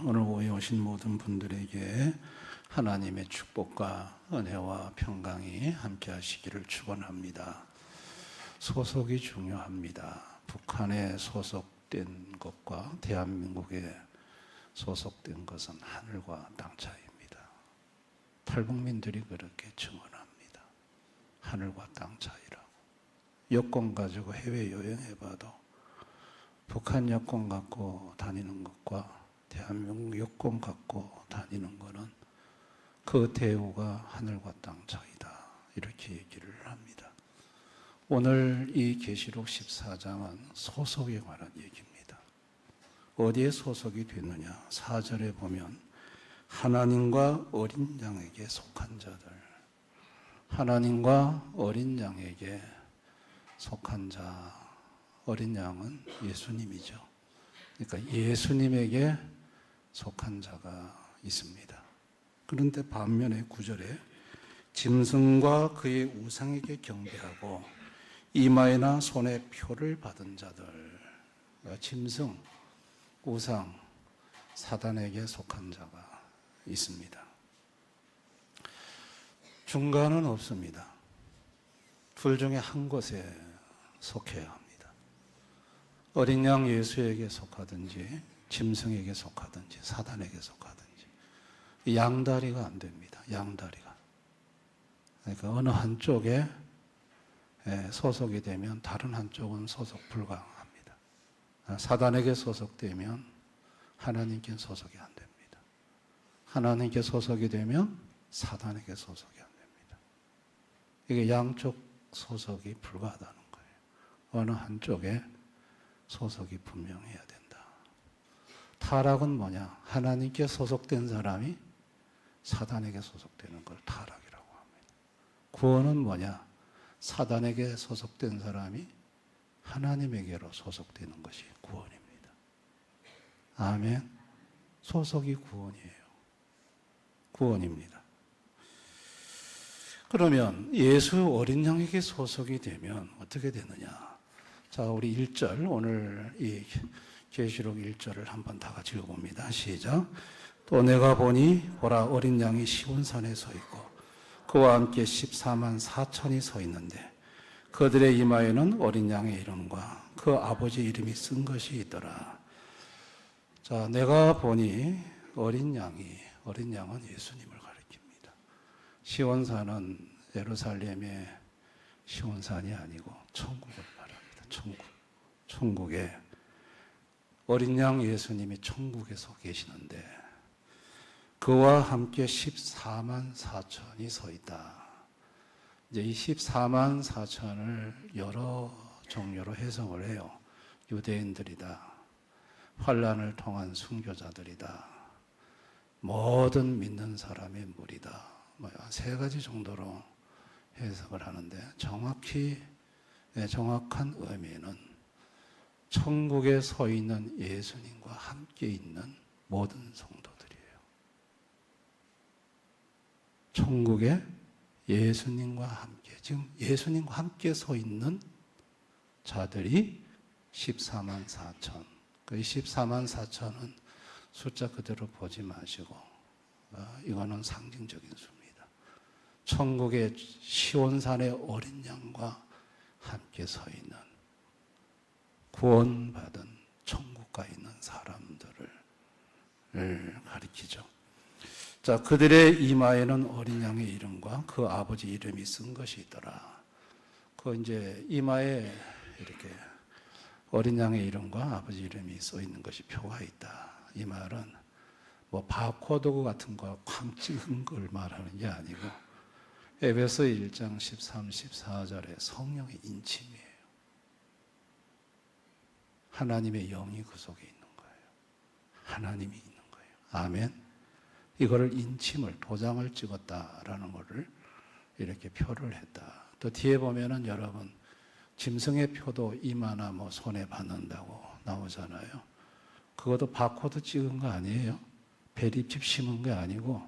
오늘 오해 오신 모든 분들에게 하나님의 축복과 은혜와 평강이 함께 하시기를 축원합니다. 소속이 중요합니다. 북한에 소속된 것과 대한민국에 소속된 것은 하늘과 땅 차이입니다. 탈북민들이 그렇게 증언합니다. 하늘과 땅 차이라고. 여권 가지고 해외여행해봐도 북한 여권 갖고 다니는 것과 대한민국 여권 갖고 다니는 것은 그 대우가 하늘과 땅 차이다. 이렇게 얘기를 합니다. 오늘 이 계시록 14장은 소속에 관한 얘기입니다. 어디에 소속이 됐느냐? 4절에 보면 하나님과 어린 양에게 속한 자들, 하나님과 어린 양에게 속한 자, 어린 양은 예수님이죠. 그러니까 예수님에게 속한 자가 있습니다. 그런데 반면에 9절에 짐승과 그의 우상에게 경배하고 이마에나 손에 표를 받은 자들, 짐승, 우상, 사단에게 속한 자가 있습니다. 중간은 없습니다. 둘 중에 한 곳에 속해야 합니다. 어린 양 예수에게 속하든지 짐승에게 속하든지 사단에게 속하든지 양다리가 안 됩니다. 양다리가. 그러니까 어느 한쪽에 소속이 되면 다른 한쪽은 소속 불가합니다. 사단에게 소속되면 하나님께 소속이 안 됩니다. 하나님께 소속이 되면 사단에게 소속이 안 됩니다. 이게 양쪽 소속이 불가하다는 거예요. 어느 한쪽에 소속이 분명해야 된다. 타락은 뭐냐? 하나님께 소속된 사람이 사단에게 소속되는 걸 타락이라고 합니다. 구원은 뭐냐? 사단에게 소속된 사람이 하나님에게로 소속되는 것이 구원입니다. 아멘. 소속이 구원이에요. 구원입니다. 그러면 예수 어린 양에게 소속이 되면 어떻게 되느냐? 자, 우리 1절, 오늘 이 계시록 1절을 한번 다 같이 읽어봅니다. 시작. 또 내가 보니 보라 어린 양이 시온산에 서 있고 그와 함께 14만 4천이 서 있는데 그들의 이마에는 어린 양의 이름과 그 아버지 이름이 쓴 것이 있더라. 자, 내가 보니 어린 양은 예수님을 가리킵니다. 시온산은 예루살렘의 시온산이 아니고 천국을 말합니다. 천국에 어린 양 예수님이 천국에서 계시는데 그와 함께 14만 4천이 서 있다. 이제 이 14만 4천을 여러 종류로 해석을 해요. 유대인들이다. 환난을 통한 순교자들이다. 모든 믿는 사람의 무리다. 세 가지 정도로 해석을 하는데 정확한 의미는 천국에 서 있는 예수님과 함께 있는 모든 성도들이에요. 천국에 예수님과 함께, 지금 예수님과 함께 서 있는 자들이 14만 4천. 그 14만 4천은 숫자 그대로 보지 마시고 이거는 상징적인 수입니다. 천국의 시온산의 어린 양과 함께 서 있는 구원받은 천국 가 있는 사람들을 가리키죠. 자, 그들의 이마에는 어린 양의 이름과 그 아버지 이름이 쓴 것이 있더라. 그 이제 이마에 이렇게 어린 양의 이름과 아버지 이름이 써 있는 것이 표가 있다. 이 말은 뭐 바코드 같은 거 쾅 찍은 걸 말하는 게 아니고 에베소 1장 13, 14절에 성령의 인침이에요. 하나님의 영이 그 속에 있는 거예요. 하나님이 있는 거예요. 아멘. 이거를 인침을, 도장을 찍었다라는 것을 이렇게 표를 했다. 또 뒤에 보면은 여러분, 짐승의 표도 이마나 뭐 손에 받는다고 나오잖아요. 그것도 바코드 찍은 거 아니에요. 배립칩 심은 게 아니고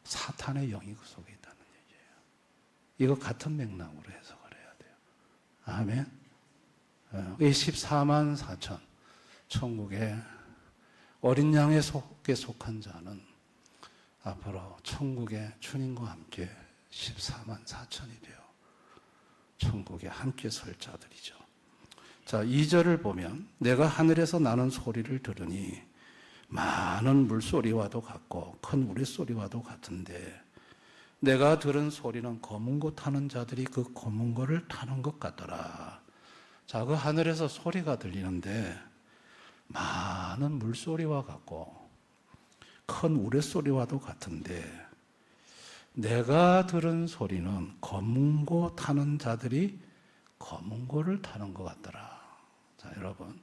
사탄의 영이 그 속에 있다는 얘기예요. 이거 같은 맥락으로 해석을 해야 돼요. 아멘. 이 14만 4천 천국에 어린 양에 속한 자는 앞으로 천국에 주님과 함께 14만 4천이 되어 천국에 함께 설 자들이죠. 자, 2절을 보면 내가 하늘에서 나는 소리를 들으니 많은 물소리와도 같고 큰 우레소리와도 같은데 내가 들은 소리는 검은 고 타는 자들이 그 검은 고를 타는 것 같더라. 자, 그 하늘에서 소리가 들리는데 많은 물소리와 같고 큰 우레소리와도 같은데 내가 들은 소리는 검은 고 타는 자들이 검은 고를 타는 것 같더라. 자, 여러분,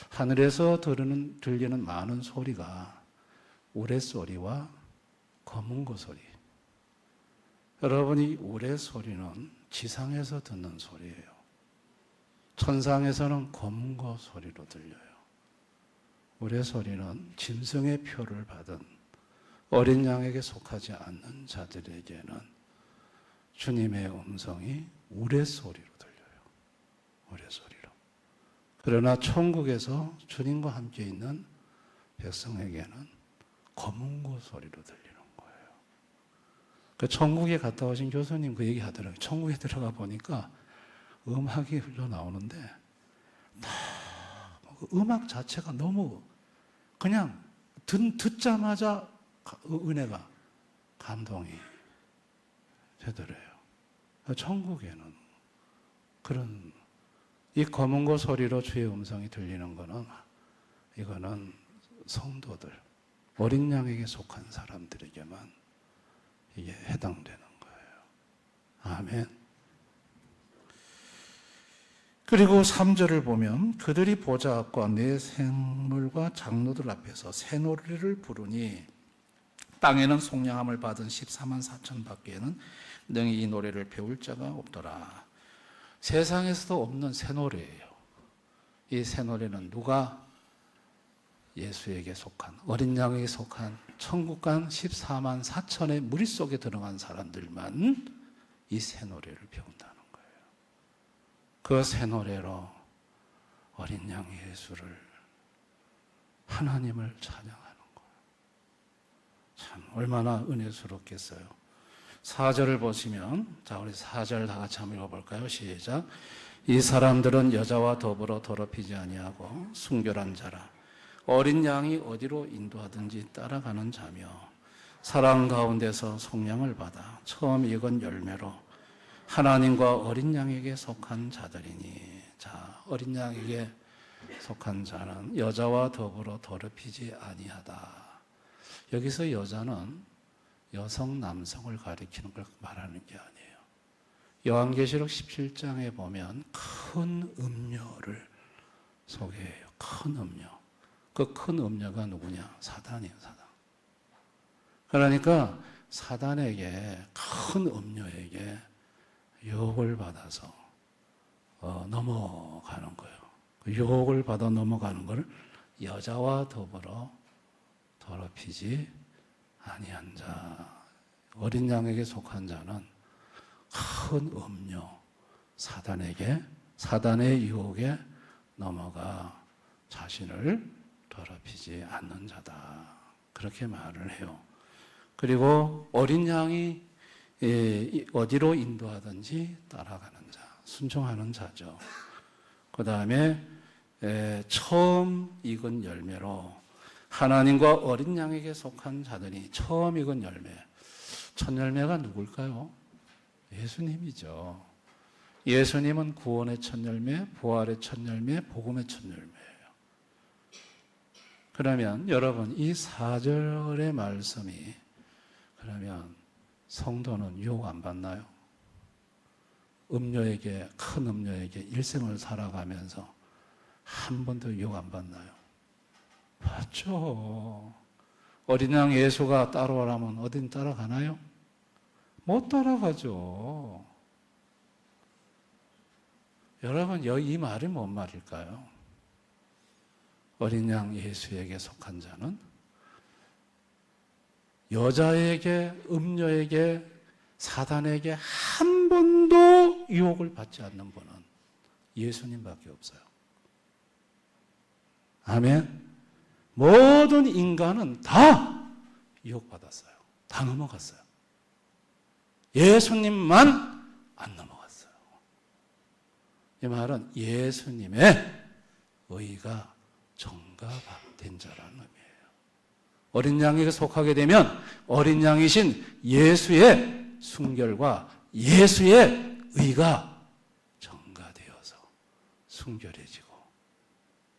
하늘에서 들리는 많은 소리가 우레소리와 검은 고 소리. 여러분이 우레소리는 지상에서 듣는 소리예요. 천상에서는 검은 고 소리로 들려요. 우레소리는 짐승의 표를 받은 어린 양에게 속하지 않는 자들에게는 주님의 음성이 우레소리로 들려요. 우레소리로. 그러나 천국에서 주님과 함께 있는 백성에게는 검은 고 소리로 들리는 거예요. 그 천국에 갔다 오신 교수님 그 얘기 하더라고요. 천국에 들어가 보니까 음악이 흘러나오는데 음악 자체가 너무 그냥 듣자마자 은혜가 감동이 되더래요. 천국에는 그런 이 검은 고 소리로 주의 음성이 들리는 거는 이거는 성도들, 어린 양에게 속한 사람들에게만 이게 해당되는 거예요. 아멘. 그리고 3절을 보면 그들이 보좌 앞과 내 생물과 장로들 앞에서 새 노래를 부르니 땅에는 속량함을 받은 14만 4천 밖에는 능히 이 노래를 배울 자가 없더라. 세상에서도 없는 새 노래예요. 이 새 노래는 누가 예수에게 속한 어린 양에게 속한 천국 간 14만 4천의 무리 속에 들어간 사람들만 이 새 노래를 배운다는 거예요. 그 새 노래로 어린 양 예수를 하나님을 찬양하는 거예요. 참 얼마나 은혜스럽겠어요. 4절을 보시면, 자, 우리 4절 다 같이 한번 읽어볼까요? 시작. 이 사람들은 여자와 더불어 더럽히지 아니하고 순결한 자라. 어린 양이 어디로 인도하든지 따라가는 자며 사랑 가운데서 속량을 받아 처음 익은 열매로 하나님과 어린 양에게 속한 자들이니. 자, 어린 양에게 속한 자는 여자와 더불어 더럽히지 아니하다. 여기서 여자는 여성, 남성을 가리키는 걸 말하는 게 아니에요. 요한계시록 17장에 보면 큰 음녀를 소개해요. 큰 음녀. 그 큰 음녀가 누구냐? 사단이에요, 사단. 그러니까 사단에게, 큰 음녀에게 유혹을 받아서 넘어가는 거예요. 그 유혹을 받아 넘어가는 걸 여자와 더불어 더럽히지 아니한 자. 어린 양에게 속한 자는 큰 음료, 사단의 유혹에 넘어가 자신을 더럽히지 않는 자다. 그렇게 말을 해요. 그리고 어린 양이 어디로 인도하든지 따라가는 자, 순종하는 자죠. 그 다음에 처음 익은 열매로 하나님과 어린 양에게 속한 자들이 처음 익은 열매, 첫 열매가 누굴까요? 예수님이죠. 예수님은 구원의 첫 열매, 부활의 첫 열매, 복음의 첫 열매예요. 그러면 여러분 이 4절의 말씀이 그러면 성도는 유혹 안 받나요? 음료에게, 큰 음료에게 일생을 살아가면서 한 번도 유혹 안 받나요? 맞죠. 어린 양 예수가 따라오라면 어딘 따라가나요? 못 따라가죠. 여러분, 이 말이 뭔 말일까요? 어린 양 예수에게 속한 자는 여자에게, 음녀에게, 사단에게 한 번도 유혹을 받지 않는 분은 예수님밖에 없어요. 아멘. 모든 인간은 다 유혹받았어요. 다 넘어갔어요. 예수님만 안 넘어갔어요. 이 말은 예수님의 의가 전가된 자라는 의미예요. 어린 양에게 속하게 되면 어린 양이신 예수의 순결과 예수의 의가 전가되어서 순결해지고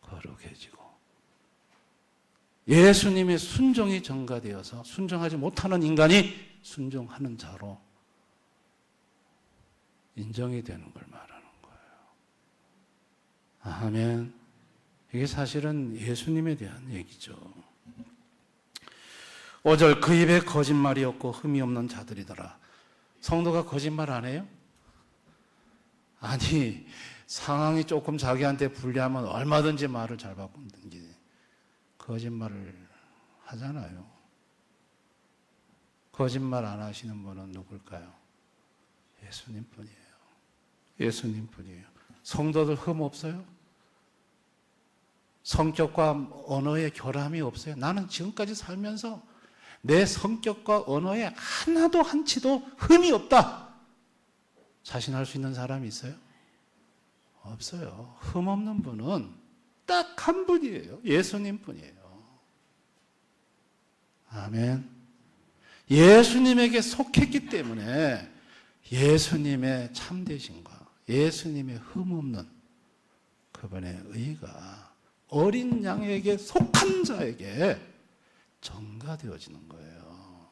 거룩해지고, 예수님의 순종이 전가되어서 순종하지 못하는 인간이 순종하는 자로 인정이 되는 걸 말하는 거예요. 아멘. 이게 사실은 예수님에 대한 얘기죠. 5절, 그 입에 거짓말이 없고 흠이 없는 자들이더라. 성도가 거짓말 안 해요? 아니, 상황이 조금 자기한테 불리하면 얼마든지 말을 잘 바꾸든지 거짓말을 하잖아요. 거짓말 안 하시는 분은 누굴까요? 예수님뿐이에요. 예수님뿐이에요. 성도들 흠 없어요? 성격과 언어에 결함이 없어요? 나는 지금까지 살면서 내 성격과 언어에 하나도 한치도 흠이 없다, 자신할 수 있는 사람이 있어요? 없어요. 흠 없는 분은 딱 한 분이에요. 예수님 뿐이에요. 아멘. 예수님에게 속했기 때문에 예수님의 참되심과 예수님의 흠 없는 그분의 의가 어린 양에게 속한 자에게 전가되어지는 거예요.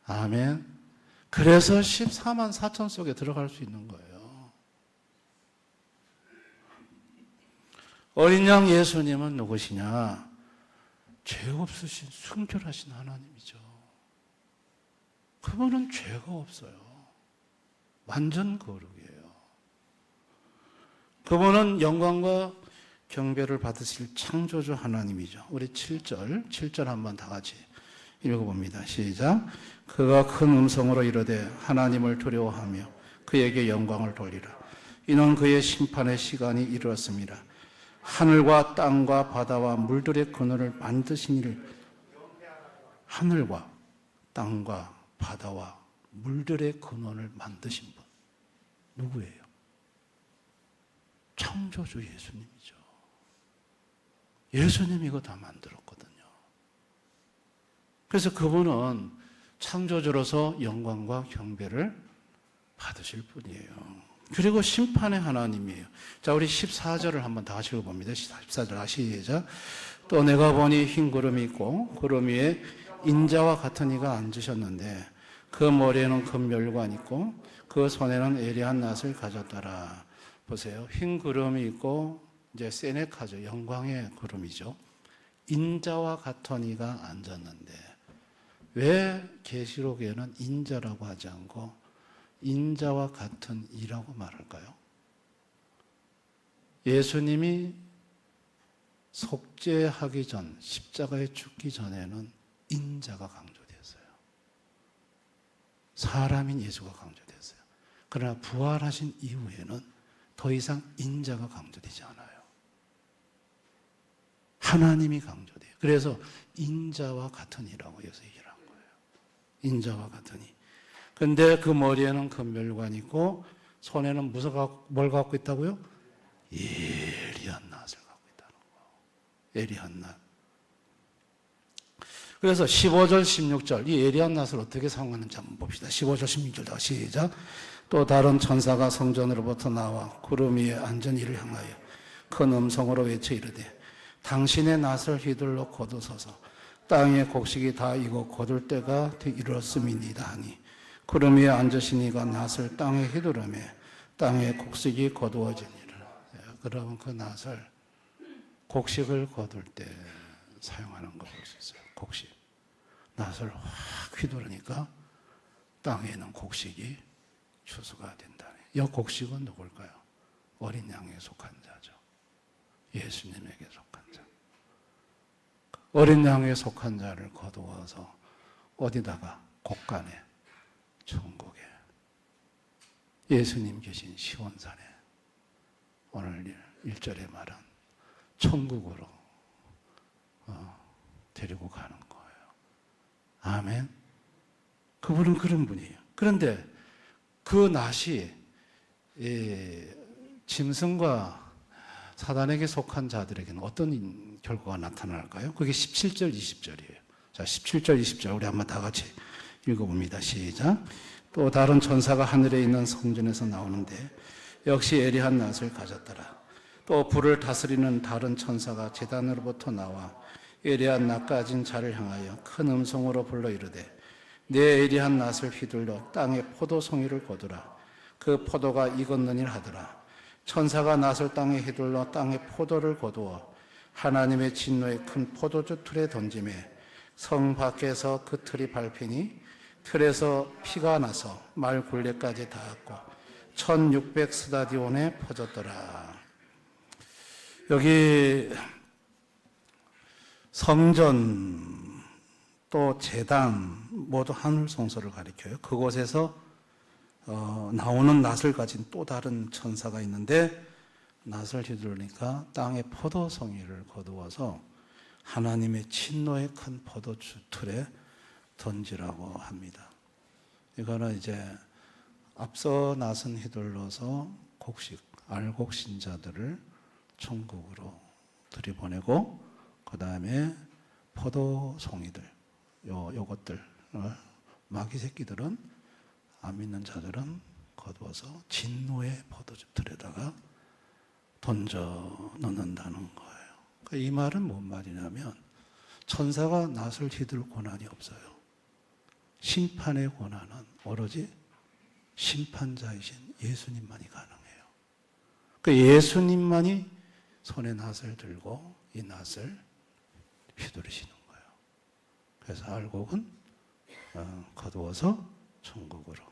아멘. 그래서 14만 4천 속에 들어갈 수 있는 거예요. 어린 양 예수님은 누구시냐? 죄 없으신 순결하신 하나님이죠. 그분은 죄가 없어요. 완전 거룩이에요. 그분은 영광과 경배를 받으실 창조주 하나님이죠. 우리 7절 한번 다 같이 읽어봅니다. 시작. 그가 큰 음성으로 이르되 하나님을 두려워하며 그에게 영광을 돌리라. 이는 그의 심판의 시간이 이르렀습니다. 하늘과 땅과 바다와 물들의 근원을 만드신 이를, 하늘과 땅과 바다와 물들의 근원을 만드신 분 누구예요? 창조주 예수님이죠. 예수님이 이거 다 만들었거든요. 그래서 그분은 창조주로서 영광과 경배를 받으실 분이에요. 그리고 심판의 하나님이에요. 자, 우리 14절을 한번 다 같이 읽어봅니다. 14절 시작. 또 내가 보니 흰 구름이 있고 구름 위에 인자와 같은 이가 앉으셨는데 그 머리에는 금멸관 있고 그 손에는 예리한 낫을 가졌더라. 보세요. 흰 구름이 있고 이제 세네카죠. 영광의 구름이죠. 인자와 같은 이가 앉았는데 왜 계시록에는 인자라고 하지 않고 인자와 같은 이라고 말할까요? 예수님이 속죄하기 전, 십자가에 죽기 전에는 인자가 강조되었어요. 사람인 예수가 강조되었어요. 그러나 부활하신 이후에는 더 이상 인자가 강조되지 않아요. 하나님이 강조돼요. 그래서 인자와 같은 이라고 여기서 얘기를 한 거예요. 인자와 같은 이. 근데 그 머리에는 금멸관이 있고 손에는 뭘 갖고 있다고요? 예리한 낫을 갖고 있다는 거예요. 예리한 낫. 그래서 15절, 16절 이 예리한 낫을 어떻게 사용하는지 한번 봅시다. 15절, 16절 다 시작. 또 다른 천사가 성전으로부터 나와 구름 위에 앉은 이를 향하여 큰 음성으로 외쳐 이르되 당신의 낫을 휘둘러 거두소서. 땅의 곡식이 다 익어 거둘 때가 이르렀음이니이다 하니 구름 위에 앉으신 이가 낫을 땅에 휘두르며 땅의 곡식이 거두어지니라. 그러면 그 낫을 곡식을 거둘 때 사용하는 거 볼 수 있어요. 곡식. 낫을 확 휘두르니까 땅에는 곡식이 추수가 된다네. 이 곡식은 누굴까요? 어린 양에 속한 자죠. 예수님에게 속한 자. 어린 양에 속한 자를 거두어서 어디다가? 곳간에, 천국에, 예수님 계신 시온산에 오늘 1절에 말한 천국으로 데리고 가는 거예요. 아멘. 그분은 그런 분이에요. 그런데 그 낫이 짐승과 사단에게 속한 자들에게는 어떤 결과가 나타날까요? 그게 17절, 20절이에요. 자, 17절, 20절 우리 한번 다 같이 읽어봅니다. 시작. 또 다른 천사가 하늘에 있는 성전에서 나오는데 역시 예리한 낫을 가졌더라. 또 불을 다스리는 다른 천사가 제단으로부터 나와 예리한 낫 가진 자를 향하여 큰 음성으로 불러 이르되 내 예리한 낫을 휘둘러 땅에 포도송이를 거두라. 그 포도가 익었느니라 하더라. 천사가 낫을 땅에 휘둘러 땅에 포도를 거두어 하나님의 진노의 큰 포도주 틀에 던지매 성 밖에서 그 틀이 밟히니 틀에서 피가 나서 말 굴레까지 닿았고 1600스다디온에 퍼졌더라. 여기 성전 또 제단 모두 하늘 성소를 가리켜요. 그곳에서 나오는 낫을 가진 또 다른 천사가 있는데 낫을 휘두르니까 땅에 포도송이를 거두어서 하나님의 진노의 큰 포도주 틀에 던지라고 합니다. 이거는 이제 앞서 낫은 휘둘러서 알곡신자들을 천국으로 들이보내고 그 다음에 포도송이들 요것들 마귀 새끼들은 안 믿는 자들은 거두어서 진노의 포도주 틀에다가 던져 넣는다는 거예요. 이 말은 뭔 말이냐면 천사가 낫을 휘둘 권한이 없어요. 심판의 권한은 오로지 심판자이신 예수님만이 가능해요. 그 예수님만이 손에 낫을 들고 이 낫을 휘두르시는 거예요. 그래서 알곡은 거두어서 천국으로,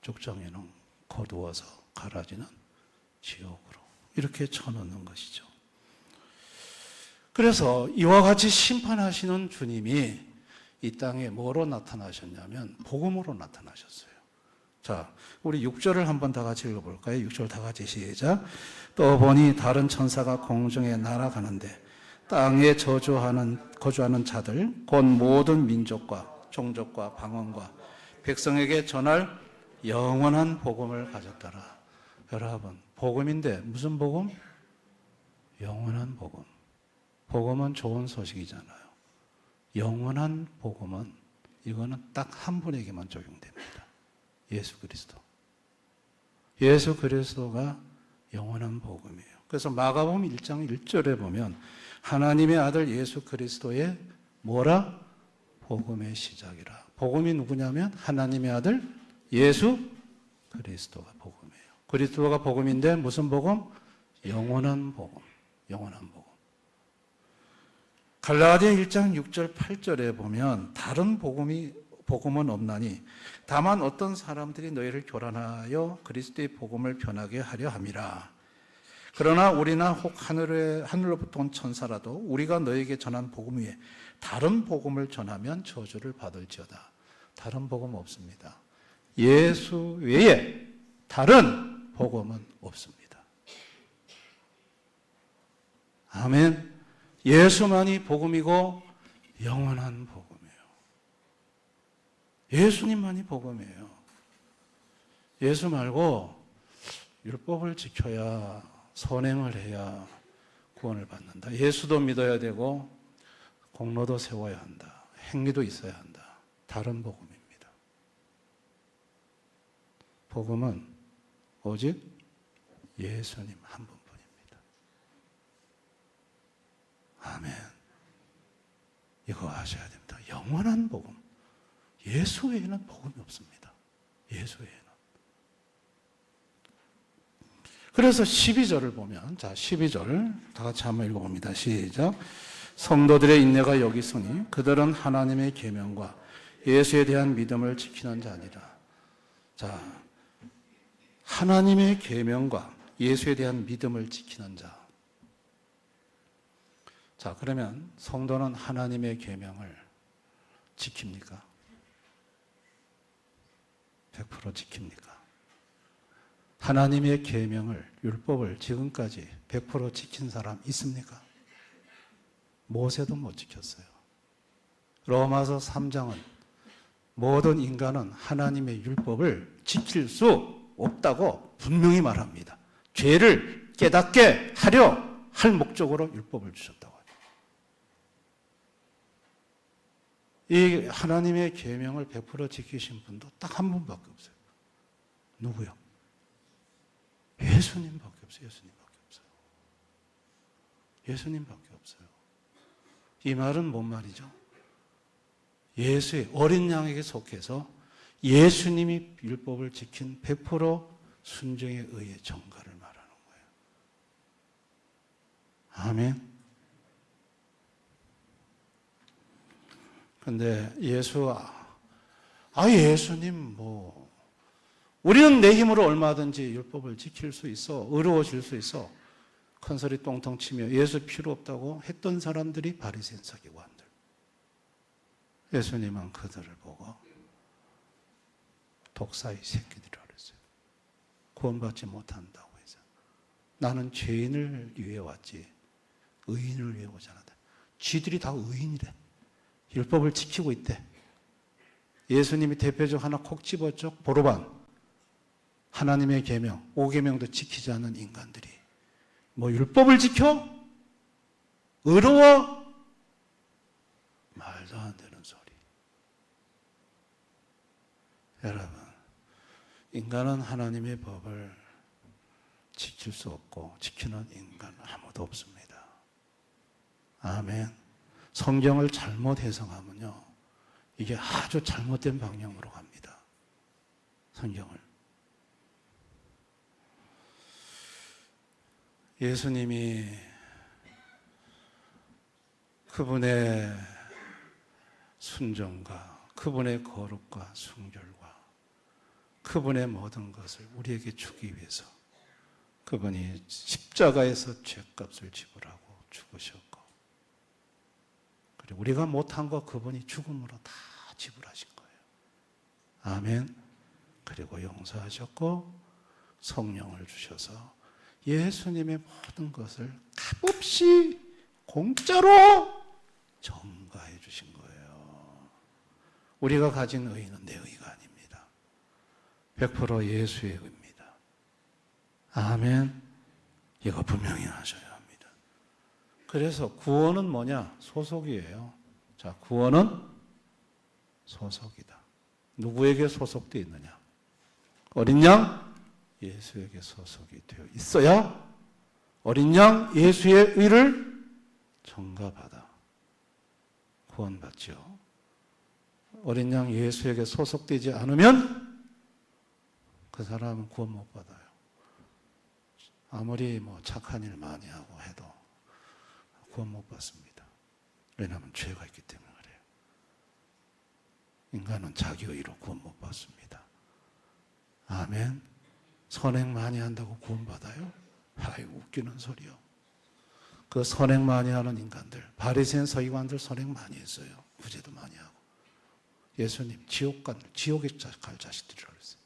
죽정에는 거두어서 갈아지는 지옥으로 이렇게 쳐넣는 것이죠. 그래서 이와 같이 심판하시는 주님이 이 땅에 뭐로 나타나셨냐면 복음으로 나타나셨어요. 자, 우리 6절을 한번 다 같이 읽어볼까요? 6절 다 같이 시작. 또 보니 다른 천사가 공중에 날아가는데 땅에 거주하는 자들 곧 모든 민족과 종족과 방언과 백성에게 전할 영원한 복음을 가졌더라. 여러분, 복음인데 무슨 복음? 영원한 복음. 복음은 좋은 소식이잖아요. 영원한 복음은 이거는 딱 한 분에게만 적용됩니다. 예수 그리스도. 예수 그리스도가 영원한 복음이에요. 그래서 마가복음 1장 1절에 보면 하나님의 아들 예수 그리스도의 뭐라? 복음의 시작이라. 복음이 누구냐면 하나님의 아들 예수 그리스도가 복음이에요. 그리스도가 복음인데 무슨 복음? 영원한 복음. 영원한 복음. 갈라디아 1장 6절 8절에 보면 다른 복음은 없나니 다만 어떤 사람들이 너희를 교란하여 그리스도의 복음을 변하게 하려 함이라. 그러나 우리나 혹 하늘로부터 온 천사라도 우리가 너에게 전한 복음 위에 다른 복음을 전하면 저주를 받을지어다. 다른 복음 없습니다. 예수 외에 다른 복음은 없습니다. 아멘. 예수만이 복음이고 영원한 복음이에요. 예수님만이 복음이에요. 예수 말고 율법을 지켜야 선행을 해야 구원을 받는다. 예수도 믿어야 되고 공로도 세워야 한다. 행위도 있어야 한다. 다른 복음입니다. 복음은 오직 예수님 한 분뿐입니다. 아멘. 이거 아셔야 됩니다. 영원한 복음. 예수 외에는 복음이 없습니다. 예수 외에는. 그래서 12절을 보면, 자, 12절 다 같이 한번 읽어봅니다. 시작. 성도들의 인내가 여기 있으니 그들은 하나님의 계명과 예수에 대한 믿음을 지키는 자니라. 자, 하나님의 계명과 예수에 대한 믿음을 지키는 자. 자, 그러면 성도는 하나님의 계명을 지킵니까? 100% 지킵니까? 하나님의 계명을, 율법을 지금까지 100% 지킨 사람 있습니까? 모세도 못 지켰어요. 로마서 3장은 모든 인간은 하나님의 율법을 지킬 수 없다고 분명히 말합니다. 죄를 깨닫게 하려 할 목적으로 율법을 주셨다고 하죠. 이 하나님의 계명을 100% 지키신 분도 딱 한 분밖에 없어요. 누구요? 예수님밖에 없어요. 예수님밖에 없어요. 예수님밖에 없어요. 이 말은 뭔 말이죠? 예수의 어린 양에게 속해서 예수님이 율법을 지킨 100% 순종에 의해 정가를 말하는 거예요. 아멘. 근데 예수님 우리는 내 힘으로 얼마든지 율법을 지킬 수 있어. 의로워질 수 있어. 큰 소리 똥통 치며 예수 필요 없다고 했던 사람들이 바리새인 서기관들. 예수님은 그들을 보고 독사의 새끼들이라고 그랬어요. 구원받지 못한다고 해서. 나는 죄인을 위해 왔지 의인을 위해 오지 않았다. 쥐들이 다 의인이래. 율법을 지키고 있대. 예수님이 대표적 하나 콕 집었죠. 보로반. 하나님의 계명, 5계명도 지키지 않는 인간들이 율법을 지켜? 의로워? 말도 안 되는 소리. 여러분, 인간은 하나님의 법을 지킬 수 없고 지키는 인간 아무도 없습니다. 아멘. 성경을 잘못 해석하면요, 이게 아주 잘못된 방향으로 갑니다. 성경을. 예수님이 그분의 순종과 그분의 거룩과 순결과 그분의 모든 것을 우리에게 주기 위해서 그분이 십자가에서 죄값을 지불하고 죽으셨고, 그리고 우리가 못한 거 그분이 죽음으로 다 지불하신 거예요. 아멘. 그리고 용서하셨고 성령을 주셔서 예수님의 모든 것을 값없이 공짜로 전가해 주신 거예요. 우리가 가진 의는 내 의가 아닙니다. 100% 예수의 의입니다. 아멘. 이거 분명히 하셔야 합니다. 그래서 구원은 뭐냐? 소속이에요. 자, 구원은 소속이다. 누구에게 소속되어 있느냐? 어린 양? 예수에게 소속이 되어 있어야 어린 양 예수의 의를 전가받아 구원받죠. 어린 양 예수에게 소속되지 않으면 그 사람은 구원 못 받아요. 아무리 착한 일 많이 하고 해도 구원 못 받습니다. 왜냐하면 죄가 있기 때문에 그래요. 인간은 자기 의로 구원 못 받습니다. 아멘. 선행 많이 한다고 구원받아요? 아이고, 웃기는 소리요. 그 선행 많이 하는 인간들, 바리새인 서기관들 선행 많이 했어요. 구제도 많이 하고. 예수님 지옥에 갈 자식들이라고 그랬어요.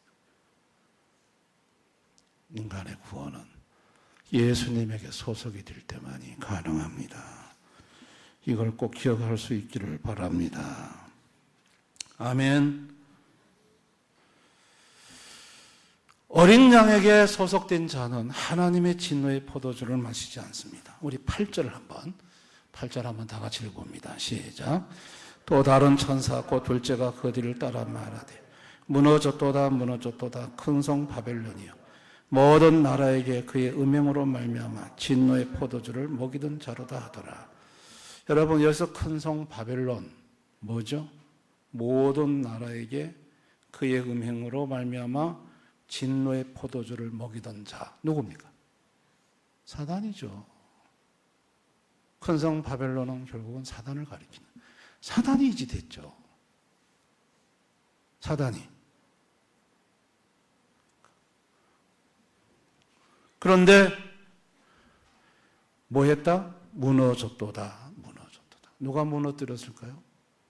인간의 구원은 예수님에게 소속이 될 때만이 가능합니다. 이걸 꼭 기억할 수 있기를 바랍니다. 아멘. 어린 양에게 소속된 자는 하나님의 진노의 포도주를 마시지 않습니다. 우리 8절 한번 다 같이 읽어봅니다. 시작. 또 다른 천사 곧 둘째가 그 뒤를 따라 말하되 무너졌도다 무너졌도다 큰 성 바벨론이여 모든 나라에게 그의 음행으로 말미암아 진노의 포도주를 먹이던 자로다 하더라. 여러분, 여기서 큰 성 바벨론 뭐죠? 모든 나라에게 그의 음행으로 말미암아 진노의 포도주를 먹이던 자 누굽니까? 사단이죠. 큰 성 바벨론은 결국은 사단을 가리키는, 사단이 이지됐죠. 사단이. 그런데 뭐 했다? 무너졌도다. 누가 무너뜨렸을까요?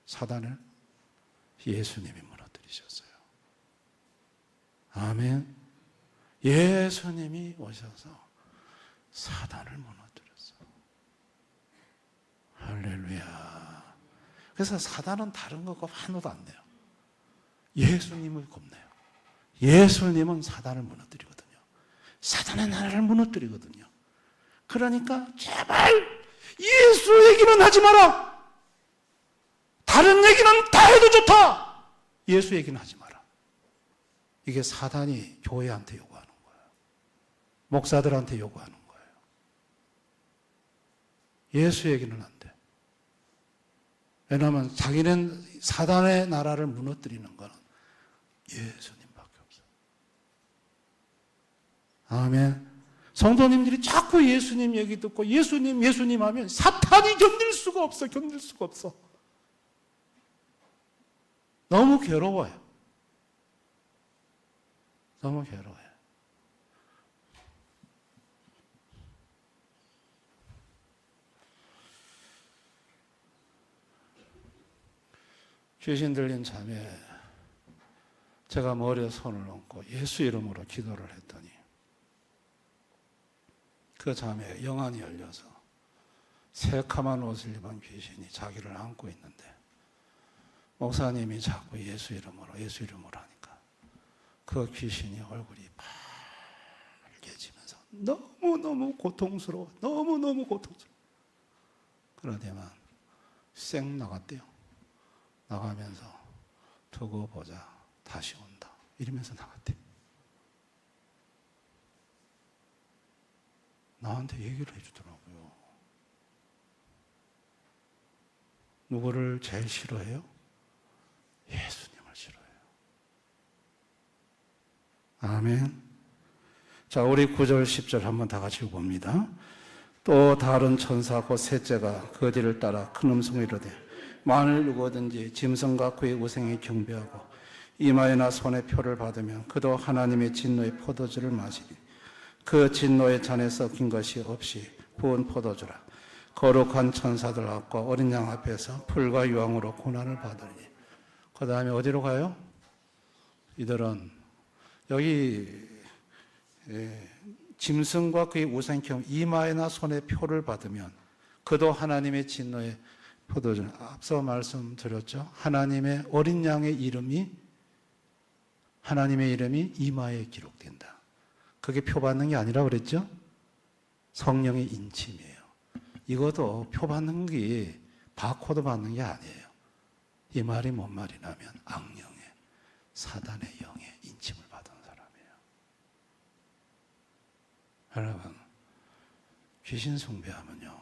사단을 예수님이 무너뜨리셨어요. 아멘. 예수님이 오셔서 사단을 무너뜨렸어. 할렐루야. 그래서 사단은 다른 것과 환호도 안 돼요. 예수님을 겁내요. 예수님은 사단을 무너뜨리거든요. 사단의 나라를 무너뜨리거든요. 그러니까 제발 예수 얘기는 하지 마라. 다른 얘기는 다 해도 좋다. 예수 얘기는 하지 마라. 이게 사단이 교회한테 요구하는 거예요. 목사들한테 요구하는 거예요. 예수 얘기는 안 돼. 왜냐하면 자기는 사단의 나라를 무너뜨리는 것은 예수님밖에 없어요. 아멘. 성도님들이 자꾸 예수님 얘기 듣고 예수님 하면 사탄이 견딜 수가 없어. 견딜 수가 없어. 너무 괴로워요. 너무 괴로워요. 귀신 들린 자매에 제가 머리에 손을 얹고 예수 이름으로 기도를 했더니 그 자매의 영안이 열려서 새카만 옷을 입은 귀신이 자기를 안고 있는데 목사님이 자꾸 예수 이름으로 하니까 그 귀신이 얼굴이 빨개지면서 너무너무 고통스러워. 너무너무 고통스러워. 그러더만 쌩 나갔대요. 나가면서 두고 보자. 다시 온다. 이러면서 나갔대. 나한테 얘기를 해주더라고요. 누구를 제일 싫어해요? 예수님을 싫어해요. 아멘. 자, 우리 9절 10절 한번 다 같이 봅니다. 또 다른 천사 곧 셋째가 그 뒤를 따라 큰 음성으로 이르되 만일 누구든지 짐승과 그의 우상에 경배하고 이마에나 손에 표를 받으면 그도 하나님의 진노의 포도주를 마시니 그 진노의 잔에 섞인 것이 없이 부은 포도주라. 거룩한 천사들 앞과 어린 양 앞에서 풀과 유황으로 고난을 받으니. 그 다음에 어디로 가요? 이들은 여기 짐승과 그의 우상에 경배 이마에나 손에 표를 받으면 그도 하나님의 진노의 포도주. 앞서 말씀드렸죠. 하나님의 어린 양의 이름이 이마에 기록된다. 그게 표 받는 게 아니라 그랬죠? 성령의 인침이에요. 이것도 표 받는 게 바코드 받는 게 아니에요. 이 말이 뭔 말이냐면 악령의 사단의 영의 인침을 받은 사람이에요. 여러분, 귀신 숭배하면요,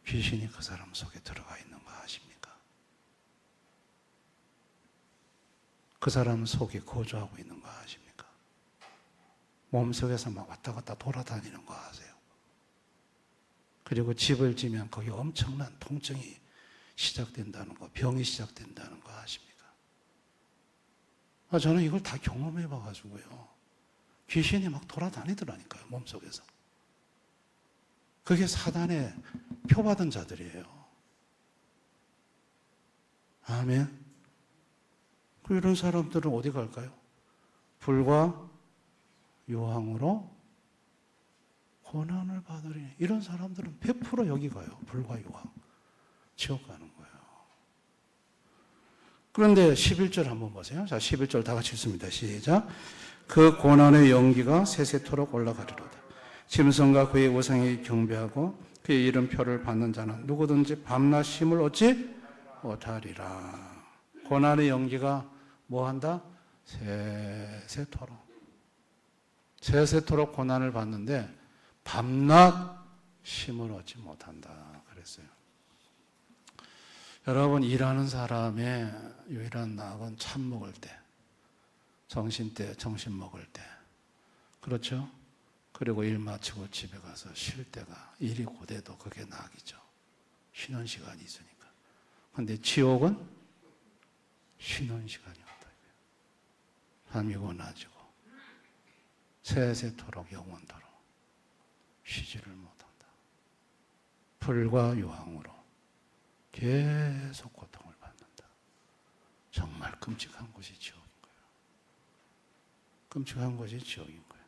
귀신이 그 사람 속에 들어가 있는 거 아십니까? 그 사람 속에 거주하고 있는 거 아십니까? 몸속에서 막 왔다 갔다 돌아다니는 거 아세요? 그리고 집을 지면 거기 엄청난 통증이 시작된다는 거, 병이 시작된다는 거 아십니까? 저는 이걸 다 경험해 봐가지고요. 귀신이 막 돌아다니더라니까요, 몸속에서. 그게 사단의 표받은 자들이에요. 아멘. 이런 사람들은 어디 갈까요? 불과 유황으로 고난을 받으리니. 이런 사람들은 100% 여기 가요. 불과 유황. 지옥 가는 거예요. 그런데 11절 한번 보세요. 자, 11절 다 같이 읽습니다. 시작. 그 고난의 연기가 세세토록 올라가리로다. 짐승과 그의 우상에 경배하고 그의 이름표를 받는 자는 누구든지 밤낮 쉼을 얻지 못하리라. 고난의 연기가 뭐한다? 세세토록 고난을 받는데 밤낮 쉼을 얻지 못한다 그랬어요. 여러분, 일하는 사람의 유일한 낙은 참 먹을 때, 정신 먹을 때, 그렇죠? 그리고 일 마치고 집에 가서 쉴 때가, 일이 고돼도 그게 낙이죠. 쉬는 시간이 있으니까. 그런데 지옥은 쉬는 시간이 없다. 밤이고 낮이고 세세토록 영원토록 쉬지를 못한다. 불과 유황으로 계속 고통을 받는다. 정말 끔찍한 곳이 지옥인 거예요. 끔찍한 곳이 지옥인 거예요.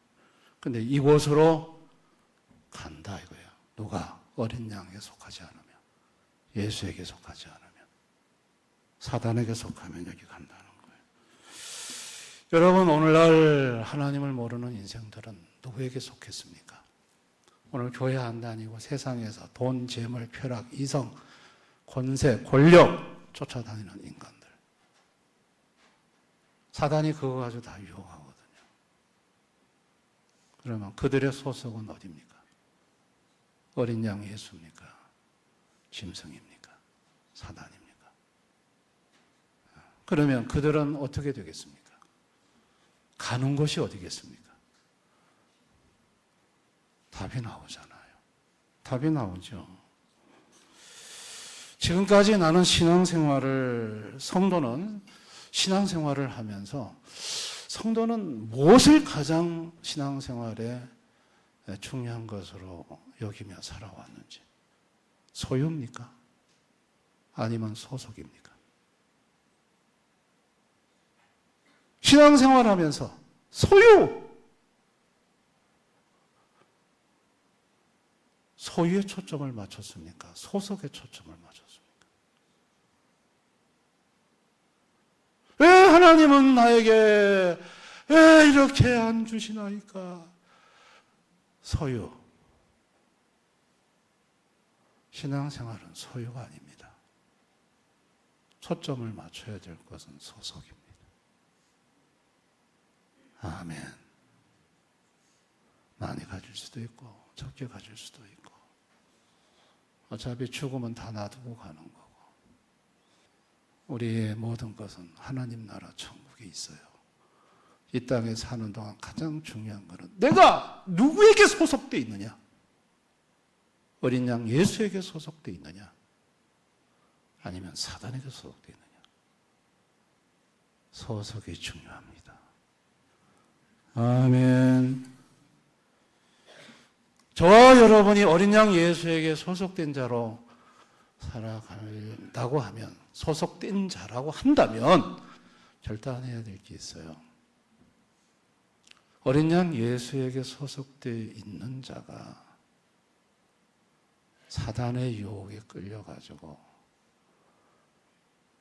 근데 이곳으로 간다 이거예요. 누가? 어린 양에 속하지 않으면, 예수에게 속하지 않으면, 사단에게 속하면 여기 간다는 거예요. 여러분, 오늘날 하나님을 모르는 인생들은 누구에게 속했습니까? 오늘 교회 안 다니고 세상에서 돈, 재물, 쾌락, 이성, 권세, 권력 쫓아다니는 인간들. 사단이 그거 가지고 다 유혹하거든요. 그러면 그들의 소속은 어디입니까? 어린 양 예수입니까? 짐승입니까? 사단입니까? 그러면 그들은 어떻게 되겠습니까? 가는 곳이 어디겠습니까? 답이 나오잖아요. 답이 나오죠. 지금까지 나는 성도는 신앙생활을 하면서 성도는 무엇을 가장 신앙생활에 중요한 것으로 여기며 살아왔는지. 소유입니까? 아니면 소속입니까? 신앙생활 하면서 소유에 초점을 맞췄습니까? 소속에 초점을 맞췄습니까? 왜 하나님은 나에게 왜 이렇게 안 주시나이까? 소유. 신앙생활은 소유가 아닙니다. 초점을 맞춰야 될 것은 소속입니다. 아멘. 많이 가질 수도 있고 적게 가질 수도 있고 어차피 죽으면 다 놔두고 가는 거고 우리의 모든 것은 하나님 나라 천국에 있어요. 이 땅에 사는 동안 가장 중요한 것은 내가 누구에게 소속되어 있느냐? 어린 양 예수에게 소속되어 있느냐? 아니면 사단에게 소속되어 있느냐? 소속이 중요합니다. 아멘. 저와 여러분이 어린 양 예수에게 소속된 자로 살아간다고 하면, 소속된 자라고 한다면 결단해야 될 게 있어요. 어린 양 예수에게 소속되어 있는 자가 사단의 유혹에 끌려가지고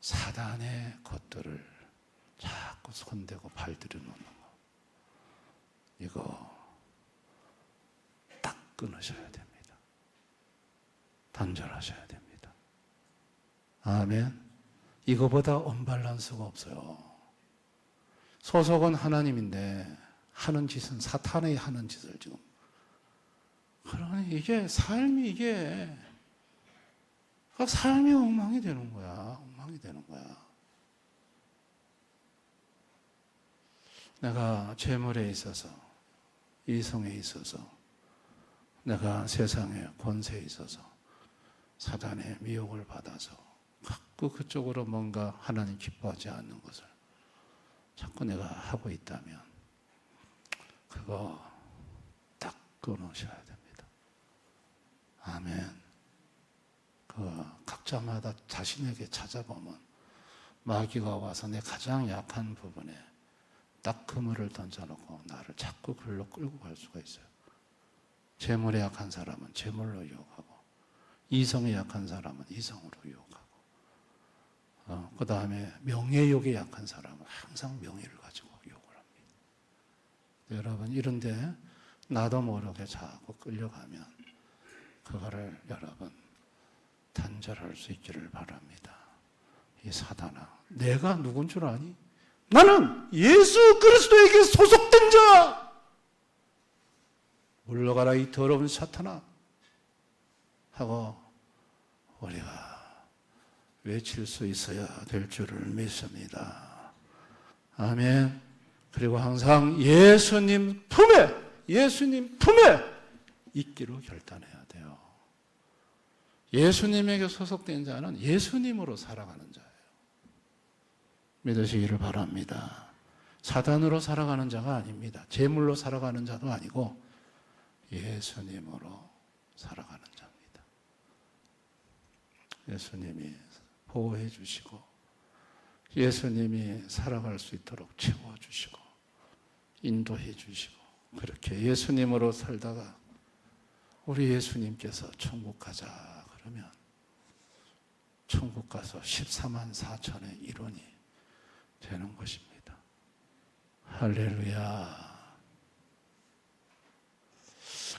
사단의 것들을 자꾸 손대고 발들여 놓는 거, 이거 딱 끊으셔야 됩니다. 단절하셔야 됩니다. 아멘. 이거보다 언밸런스가 없어요. 소속은 하나님인데 하는 짓은 사탄이 하는 짓을 지금. 그러니 이게 삶이 엉망이 되는 거야. 엉망이 되는 거야. 내가 재물에 있어서, 이성에 있어서, 내가 세상의 권세에 있어서 사단의 미혹을 받아서 자꾸 그쪽으로 뭔가 하나님 기뻐하지 않는 것을 자꾸 내가 하고 있다면 그거 딱 끊으셔야 됩니다. 아멘. 각자마다 자신에게 찾아보면 마귀가 와서 내 가장 약한 부분에 딱 그물을 던져놓고 나를 자꾸 글로 끌고 갈 수가 있어요. 재물에 약한 사람은 재물로 유혹하고, 이성에 약한 사람은 이성으로 유혹하고, 그 다음에 명예욕에 약한 사람은 항상 명예를 가지고 유혹을 합니다. 여러분, 이런데 나도 모르게 자꾸 끌려가면 그거를 여러분 단절할 수 있기를 바랍니다. 이 사단아, 내가 누군 줄 아니? 나는 예수 그리스도에게 소속된 자! 물러가라 이 더러운 사탄아! 하고 우리가 외칠 수 있어야 될 줄을 믿습니다. 아멘. 그리고 항상 예수님 품에 있기로 결단해야 돼요. 예수님에게 소속된 자는 예수님으로 살아가는 자예요. 믿으시기를 바랍니다. 사단으로 살아가는 자가 아닙니다. 재물로 살아가는 자도 아니고 예수님으로 살아가는 자입니다. 예수님이 보호해 주시고 예수님이 살아갈 수 있도록 채워주시고 인도해 주시고 그렇게 예수님으로 살다가 우리 예수님께서 천국 가자 그러면 천국 가서 14만 4천의 일원이 되는 것입니다. 할렐루야.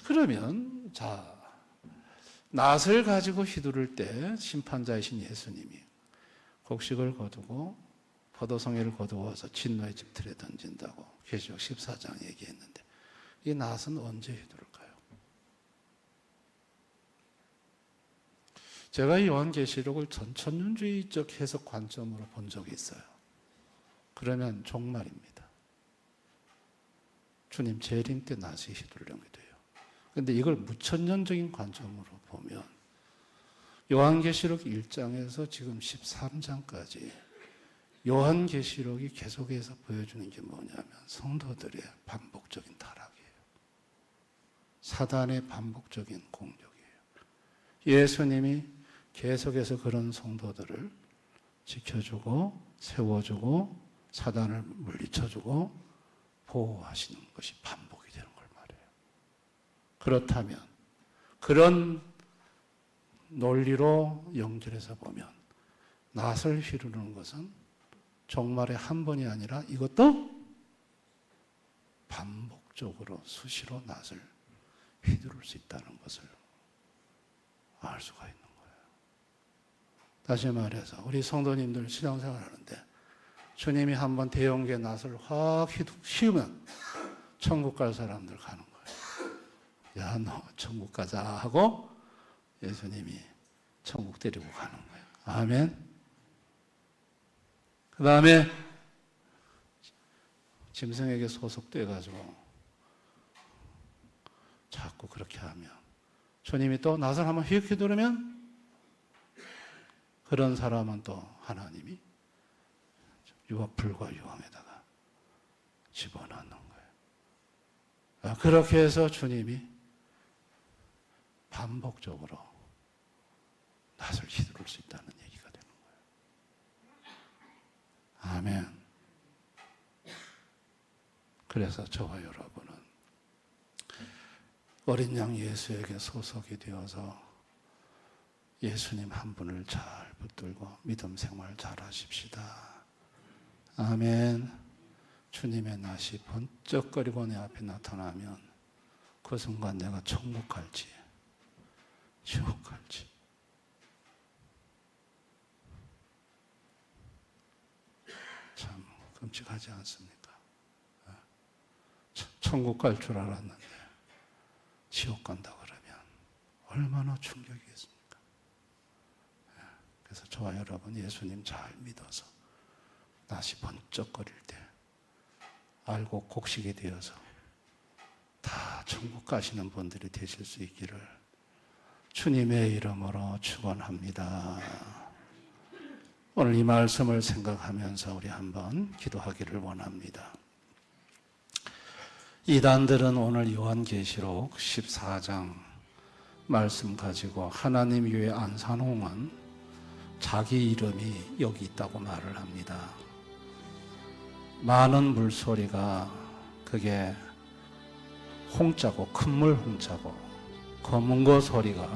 그러면 자, 낫을 가지고 휘두를 때 심판자이신 예수님이 곡식을 거두고 포도송이를 거두어서 진노의 집틀에 던진다고 계시록 14장 얘기했는데 이 낫은 언제 휘두를까요? 제가 이 요한계시록을 전천년주의적 해석 관점으로 본 적이 있어요. 그러면 종말입니다. 주님 재림 때 낫이 휘두르게 돼요. 그런데 이걸 무천년적인 관점으로 보면 요한계시록 1장에서 지금 13장까지 요한계시록이 계속해서 보여주는 게 뭐냐면 성도들의 반복적인 타락이에요. 사단의 반복적인 공격이에요. 예수님이 계속해서 그런 성도들을 지켜주고 세워주고 사단을 물리쳐주고 보호하시는 것이 반복이 되는 걸 말해요. 그렇다면 그런 논리로 연결해서 보면 낫을 휘두르는 것은 종말의 한 번이 아니라 이것도 반복적으로 수시로 낫을 휘두를 수 있다는 것을 알 수가 있는 거예요. 다시 말해서 우리 성도님들 신앙생활 하는데 주님이 한번 대형계 낫을 확 휘우면 천국 갈 사람들 가는 거예요. 야, 너 천국 가자 하고 예수님이 천국 데리고 가는 거예요. 아멘. 그 다음에 짐승에게 소속돼 가지고 자꾸 그렇게 하면 주님이 또 낫을 한번 휙 휘두르면 그런 사람은 또 하나님이 불과 유황에다가 집어넣는 거예요. 그렇게 해서 주님이 반복적으로 낫을 휘두를 수 있다는 얘기가 되는 거예요. 아멘. 그래서 저와 여러분은 어린 양 예수에게 소속이 되어서 예수님 한 분을 잘 붙들고 믿음 생활 잘 하십시다. 아멘. 주님의 낫이 번쩍거리고 내 앞에 나타나면 그 순간 내가 천국 갈지 지옥 갈지 참 끔찍하지 않습니까? 천국 갈 줄 알았는데 지옥 간다 그러면 얼마나 충격이겠습니까? 그래서 저와 여러분 예수님 잘 믿어서 낫이 번쩍거릴 때 알고 곡식이 되어서 다 천국 가시는 분들이 되실 수 있기를 주님의 이름으로 축원합니다. 오늘 이 말씀을 생각하면서 우리 한번 기도하기를 원합니다. 이단들은 오늘 요한계시록 14장 말씀 가지고 하나님 위에 안산홍은 자기 이름이 여기 있다고 말을 합니다. 많은 물소리가 그게 홍자고 큰물 홍자고 검은고 소리가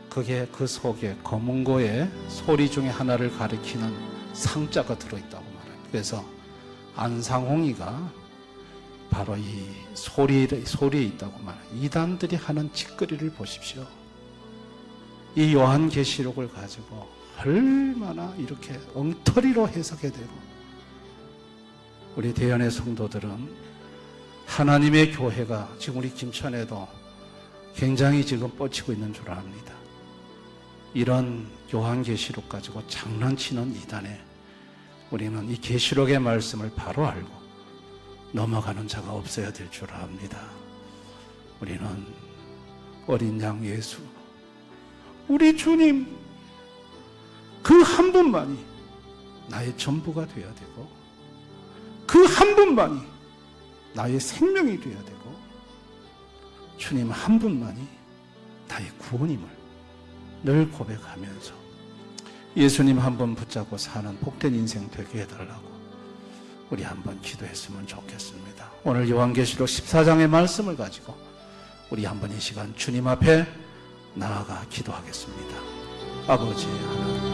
그게 그 속에 검은고의 소리 중에 하나를 가리키는 상자가 들어있다고 말해요. 그래서 안상홍이가 바로 이 소리에 있다고 말해요. 이단들이 하는 짓거리를 보십시오. 이 요한계시록을 가지고 얼마나 이렇게 엉터리로 해석해 되고 우리 대연의 성도들은 하나님의 교회가 지금 우리 김천에도 굉장히 지금 뻗치고 있는 줄 압니다. 이런 요한계시록 가지고 장난치는 이단에 우리는 이 계시록의 말씀을 바로 알고 넘어가는 자가 없어야 될 줄 압니다. 우리는 어린 양 예수, 우리 주님 그 한 분만이 나의 전부가 되어야 되고 그 한 분만이 나의 생명이 되어야 되고 주님 한 분만이 나의 구원임을 늘 고백하면서 예수님 한 분 붙잡고 사는 복된 인생 되게 해달라고 우리 한번 기도했으면 좋겠습니다. 오늘 요한계시록 14장의 말씀을 가지고 우리 한번 이 시간 주님 앞에 나아가 기도하겠습니다. 아버지 하나님,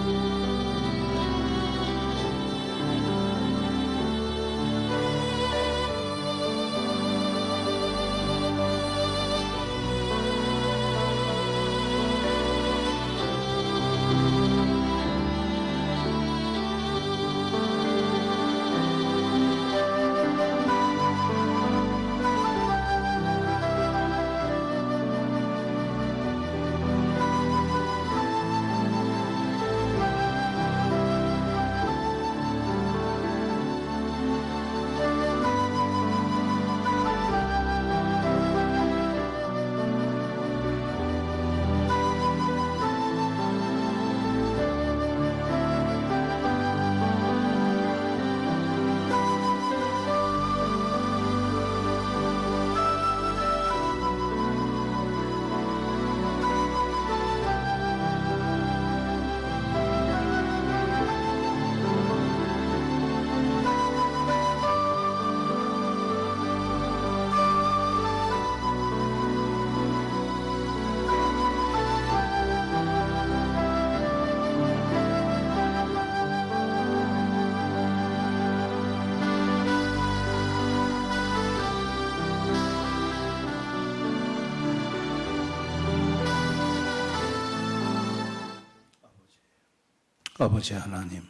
아버지 하나님,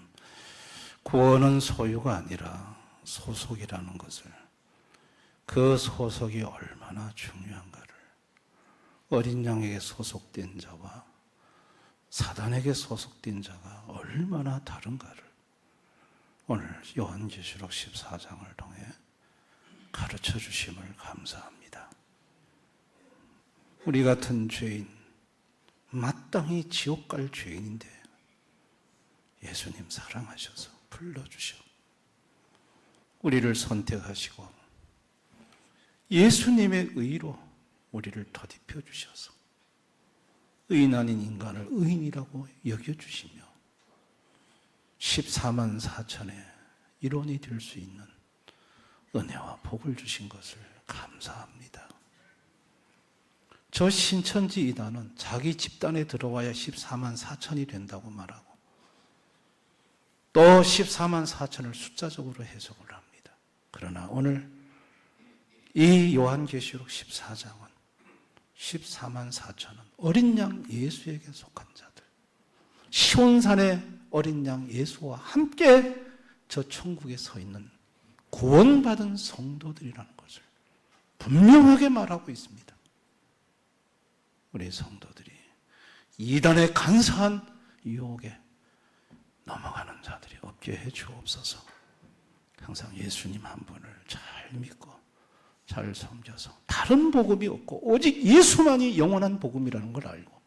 구원은 소유가 아니라 소속이라는 것을, 그 소속이 얼마나 중요한가를, 어린 양에게 소속된 자와 사단에게 소속된 자가 얼마나 다른가를 오늘 요한계시록 14장을 통해 가르쳐 주심을 감사합니다. 우리 같은 죄인, 마땅히 지옥 갈 죄인인데 예수님 사랑하셔서 불러주셔 우리를 선택하시고 예수님의 의로 우리를 더딥혀 주셔서 의인 아닌 인간을 의인이라고 여겨주시며 14만 4천의 일원이 될 수 있는 은혜와 복을 주신 것을 감사합니다. 저 신천지 이단은 자기 집단에 들어와야 14만 4천이 된다고 말하고 또 14만 4천을 숫자적으로 해석을 합니다. 그러나 오늘 이 요한계시록 14장은 14만 4천은 어린 양 예수에게 속한 자들, 시온산의 어린 양 예수와 함께 저 천국에 서 있는 구원받은 성도들이라는 것을 분명하게 말하고 있습니다. 우리 성도들이 이단의 간사한 유혹에 넘어가는 자들이 없게 해 주옵소서. 항상 예수님 한 분을 잘 믿고 잘 섬겨서 다른 복음이 없고 오직 예수만이 영원한 복음이라는 걸 알고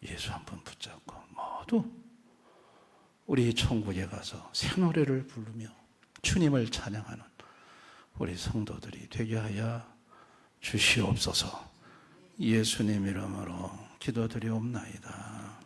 예수 한 분 붙잡고 모두 우리 천국에 가서 새 노래를 부르며 주님을 찬양하는 우리 성도들이 되게 하여 주시옵소서. 예수님 이름으로 기도드리옵나이다.